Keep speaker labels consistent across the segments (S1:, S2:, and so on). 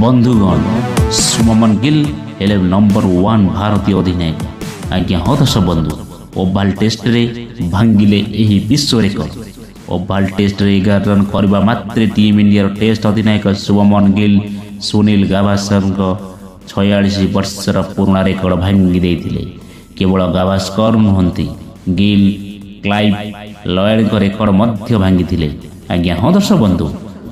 S1: बंधुगण शुभमन गिल हेले नंबर 1 भारतीय अधिनायक। आज्ञा हाँ दर्शक बंधु ओभाल टेस्ट रे भांगिले यही विश्व रेकर्ड। ओभाल टेस्ट रे 11 रन करबा मात्रे टीम इंडिया टेस्ट अधिनायक शुभमन गिल सुनील गाभास्कर 46 वर्षर पुराना रेकर्ड भांगी देथिले। केवल गाभास्कर नुहंती गिल क्लाइव लॉयड रेकर्ड मध्य भांगी थिले। आज्ञा हाँ दर्शक बंधु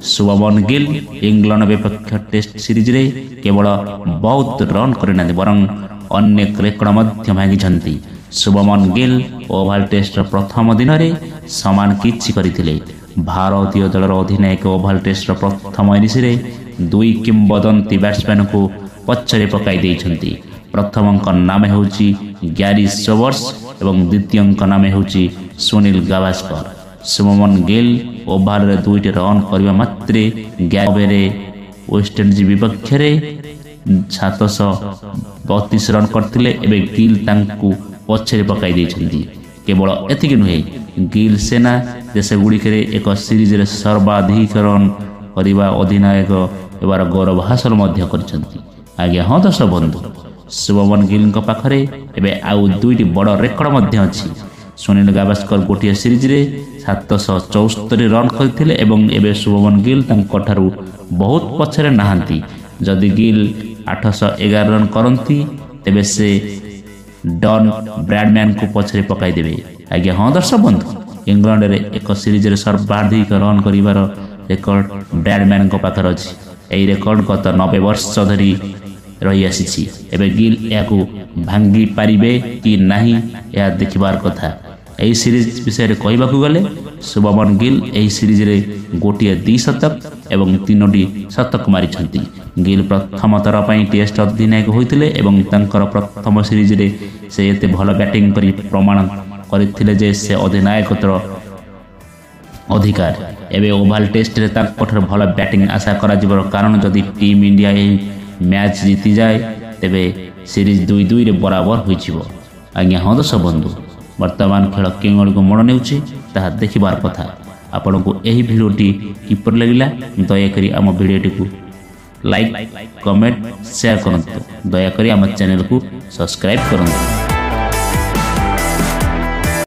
S1: शुभमन गिल इंग्लैंड विपक्ष टेस्ट सीरीज रे केवल बहुत रन करना बरं अनेक रेकर्ड मध्य भांगी। शुभमन गिल ओभाल टेस्ट प्रथम दिन में समान किछि करथिले। भारतीय दलर अधिनायक ओभाल टेस्ट प्रथम इनिंग्स रे 2 किंवदंती बैट्समैन को पछरे पकाई देइछंती। प्रथम नाम हेउची ग्यारी सोबर्स एवं द्वितीय नाम हेउची सुनील गाभास्कर। शुभमन गिल ओभाल रे 2 रन करबा मात्रे ग्यारे वेस्ट इंडीज विपक्ष रे 732 रन करथिले। एबे गिल तांकू पछरे पकाई देइछंती। केवल एतिक नुहे गिल सेना देश गुड़िकरे एक सीरीज रे सर्वाधिक रन करबा अधिनायक एबार गौरव हासिल मध्य करछंती। आगे हाँ दर्शक बंधु शुभमन गिल पाखरे एबे आउ 2 बड़ रेकर्ड मध्य अछि। सुनील गाभास्कर गोटे सीरीज रे 774 रन करथिले एवं एबे शुभमन गिल तांकठारु बहुत पछरे नाहंती। जदि गिल 811 रन करंती तेबे से डॉन ब्रैडमैन को पछरे पकाई देबे। आगे हाँ दर्शक बंधु इंग्लैंड रे एक सीरीज रे सर्वाधिक रन करिवार रेकर्ड ब्रैडमैन को पाखर अछि। एई रेकर्ड गत 90 वर्ष धरी रही आसी। एबे गिल याकू भांगी पारिबे कि नाही या देखिबार कथा। एई सीरीज विषय रे कहबाकू गले शुभमन गिल एई सीरीज रे गोटिए 2 शतक एवं 3टी शतक मारिछंती। गिल प्रथम थर पई टेस्ट अधिनायक होइतिले एवं तांकर प्रथम सीरीज रे से एते भल बैटिंग करी प्रमाण करथिले जे से अधिनायकतर अधिकार। एबे ओभाल टेस्ट रे तांकर भल बैटिंग आशा करा जिवर कारण जदि टीम इंडिया एई मैच जीति जाए तेबे सीरीज 2-2 रे बराबर होइछिबो। आज्ञा हाँ दर्शक बंधु वर्तमान खेल केउं को मन नेउछि ताहा देखिबार कथा। आपन को एही वीडियोटी किपर लागिला दया करी आम वीडियोटी को लाइक कमेंट शेयर करंतु। दया करी आम चैनल को सब्सक्राइब करंतु।